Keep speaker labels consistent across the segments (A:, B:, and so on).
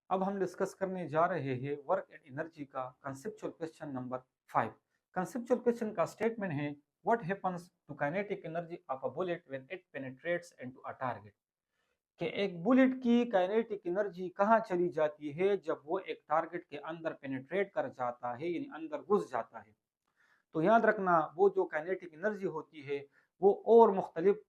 A: अब हम डिस्कस करने जा रहे हैं वर्क एंड एनर्जी का conceptual question number 5। Conceptual question का स्टेटमेंट है what happens to kinetic energy of a bullet when it penetrates into a target. कि एक बुलेट की काइनेटिक एनर्जी कहाँ चली जाती है जब वो एक टारगेट के अंदर पेनिट्रेट कर जाता है, यानी अंदर घुस जाता है। तो याद रखना वो जो काइनेटिक एनर्जी होती है वो और मुख्तलिफ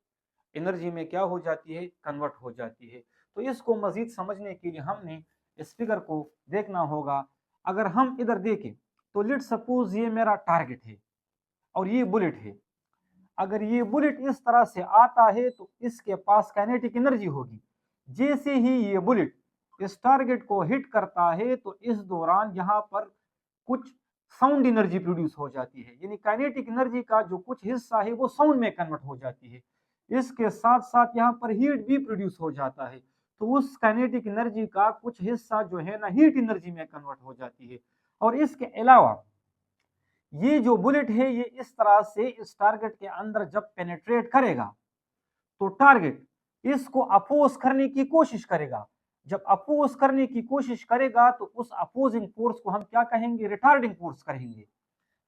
A: एनर्जी में क्या हो जाती है, कन्वर्ट हो जाती है। तो इसको मजीद समझने के लिए हमने इस फिगर को देखना होगा। अगर हम इधर देखें तो लेट सपोज ये मेरा टारगेट है और ये बुलेट है। अगर ये बुलेट इस तरह से आता है तो इसके पास काइनेटिक एनर्जी होगी। जैसे ही ये बुलेट इस टारगेट को हिट करता है तो इस दौरान यहाँ पर कुछ साउंड एनर्जी प्रोड्यूस हो जाती है, यानी काइनेटिक एनर्जी का जो कुछ हिस्सा है वो साउंड में कन्वर्ट हो जाती है। इसके साथ साथ यहाँ पर हीट भी प्रोड्यूस हो जाता है। तो उस काइनेटिक एनर्जी का कुछ हिस्सा जो है ना हीट एनर्जी में कन्वर्ट हो जाती है। और इसके अलावा ये जो बुलेट है ये इस तरह से इस टारगेट के अंदर जब पेनेट्रेट करेगा तो टारगेट इसको अपोज करने की कोशिश करेगा। जब अपोज करने की कोशिश करेगा तो उस अपोजिंग फोर्स को हम क्या कहेंगे, रिटार्डिंग फोर्स कहेंगे।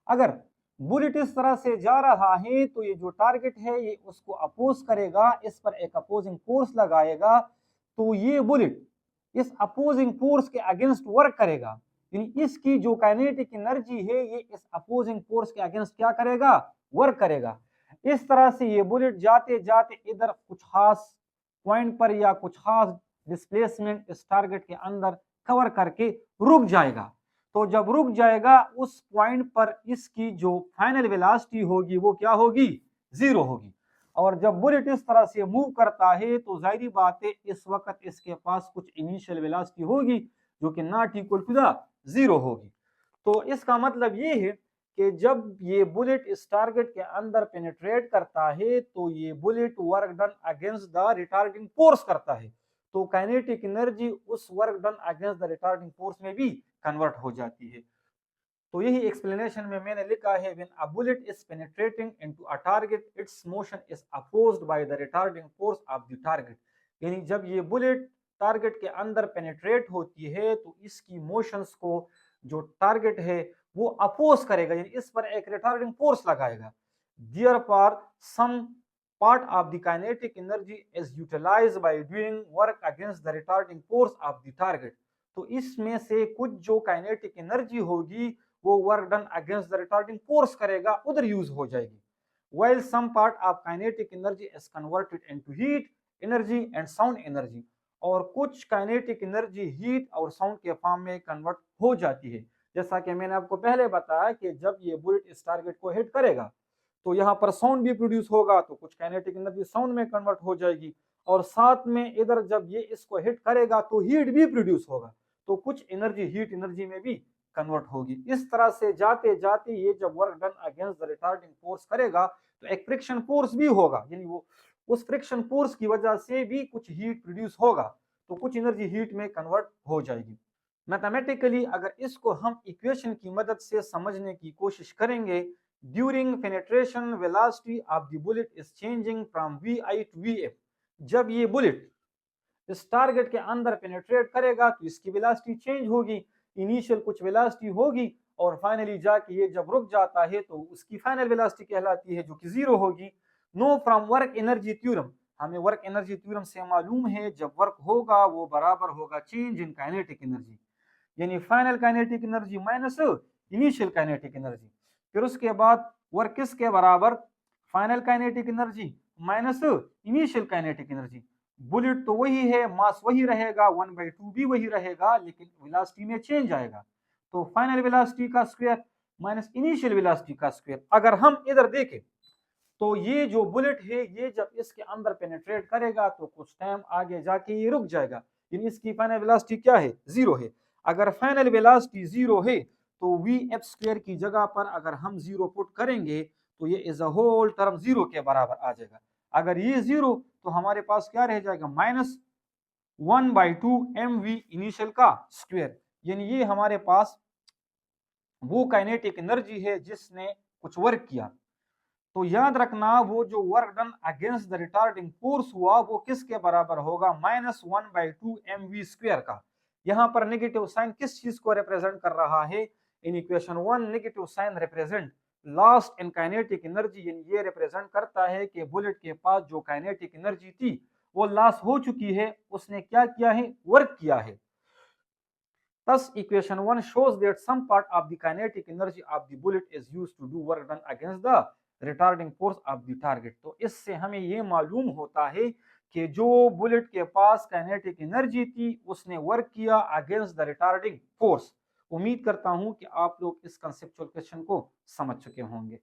A: अगर बुलेट इस तरह से जा रहा है तो ये जो टारगेट है ये उसको अपोज करेगा, इस पर एक अपोजिंग फोर्स लगाएगा। तो ये बुलेट इस अपोजिंग फोर्स के अगेंस्ट वर्क करेगा, यानी इसकी जो काइनेटिक एनर्जी है ये इस अपोजिंग फोर्स के अगेंस्ट क्या करेगा, वर्क करेगा। इस तरह से ये बुलेट जाते जाते इधर कुछ खास पॉइंट पर या कुछ खास डिस्प्लेसमेंट इस टारगेट के अंदर कवर करके रुक जाएगा। तो जब रुक जाएगा उस पॉइंट पर इसकी जो फाइनल वेलोसिटी होगी वो क्या होगी, जीरो होगी। और जब बुलेट इस तरह से मूव करता है तो जाहिर बात है इस वक्त इसके पास कुछ इनिशियल वेलोसिटी होगी जो कि not equal to the zero होगी। तो इसका मतलब ये है कि जब ये बुलेट इस टारगेट के अंदर पेनिट्रेट करता है तो ये bullet work done against the retarding force करता है। तो काइनेटिक एनर्जी उस work done against the retarding force में भी कन्वर्ट हो जाती है। तो यही एक्सप्लेनेशन में मैंने लिखा है when a bullet is penetrating into a target it's motion is opposed by the retarding force of the target. यानी जब ये बुलेट टारगेट के अंदर पेनिट्रेट होती है तो इसकी मोशंस को जो टारगेट है वो अपोज करेगा, यानी इस पर एक रिटार्डिंग फोर्स लगाएगा। Therefore some part of the kinetic energy is utilized by doing work against the retarding force of the target। तो इसमें से कुछ जो काइनेटिक एनर्जी होगी वो work done against the retarding force करेगा, उधर यूज हो जाएगी। while some part of kinetic energy is converted into heat energy and sound energy। और कुछ काइनेटिक एनर्जी हीट और साउंड के फॉर्म में कन्वर्ट हो जाती है। जैसा कि मैंने आपको पहले बताया कि जब ये बुलेट इस टारगेट को हिट करेगा तो यहाँ पर साउंड भी प्रोड्यूस होगा, तो कुछ काइनेटिक एनर्जी साउंड में कन्वर्ट हो जाएगी। और साथ में इधर जब ये इसको हिट करेगा तो हीट भी प्रोड्यूस होगा, तो कुछ एनर्जी हीट एनर्जी में भी कन्वर्ट होगी। इस तरह से जाते जाते ये जब work done against the retarding force करेगा तो एक फ्रिक्शन फोर्स भी होगा, यानी वो उस फ्रिक्शन फोर्स की वजह से भी कुछ हीट प्रोड्यूस होगा, तो कुछ एनर्जी हीट में कन्वर्ट हो जाएगी। मैथमेटिकली अगर इसको हम इक्वेशन की मदद से समझने की कोशिश करेंगे, during penetration velocity of the bullet is changing from v i to v f. जब ये बुलेट इस टारगेट के अंदर पेनिट्रेट करेगा तो इसकी वेलोसिटी चेंज होगी, इनिशियल कुछ वेलोसिटी होगी और फाइनली जाके ये जब रुक जाता है तो उसकी फाइनल वेलोसिटी कहलाती है जो कि जीरो होगी। Know from work energy theorem, हमें वर्क एनर्जी थ्योरम से मालूम है जब वर्क होगा वो बराबर होगा चेंज इन काइनेटिक एनर्जी, यानी final kinetic energy minus initial kinetic energy. फिर उसके बाद वर्क किसके बराबर, final kinetic energy minus initial kinetic energy. Bullet तो वही है, मास वही रहेगा, 1/2 भी वही रहेगा, लेकिन वेलोसिटी में चेंज आएगा। तो फाइनल वेलोसिटी का स्क्वायर माइनस इनिशियल वेलोसिटी का स्क्वायर। अगर हम इधर देखें तो ये जो बुलेट है ये जब इसके अंदर पेनिट्रेट करेगा तो कुछ टाइम आगे जाके ये रुक जाएगा, यानी इसकी फाइनल वेलोसिटी क्या है, जीरो है। अगर फाइनल वेलोसिटी जीरो है तो वी एफ स्क्वायर की जगह पर अगर हम जीरो पुट करेंगे तो ये is a whole term zero के बराबर आ जाएगा। अगर ये जीरो तो हमारे पास क्या रह जाएगा, माइनस 1/2 एम वी इनिशियल का स्क्वायर, यानी ये हमारे पास वो काइनेटिक एनर्जी है जिसने कुछ वर्क किया। तो याद रखना वो जो work done against the retarding force हुआ वो किसके बराबर होगा, -1/2 mv स्क्वायर का। यहाँ पर नेगेटिव साइन किस चीज को रिप्रेजेंट कर रहा है? In equation 1 negative sign represent lost in kinetic energy, ये रिप्रेजेंट करता है कि बुलेट के पास जो काइनेटिक एनर्जी थी वो लॉस हो चुकी है, उसने क्या किया है? वर्क किया है। Thus, equation 1 shows that some part of the kinetic energy of the bullet is used to do work done against the retarding force of the target। तो इससे हमें ये मालूम होता है कि जो बुलेट के पास काइनेटिक एनर्जी थी उसने वर्क किया अगेंस्ट द रिटार्डिंग फोर्स। उम्मीद करता हूं कि आप लोग इस कंसेप्चुअल क्वेश्चन को समझ चुके होंगे।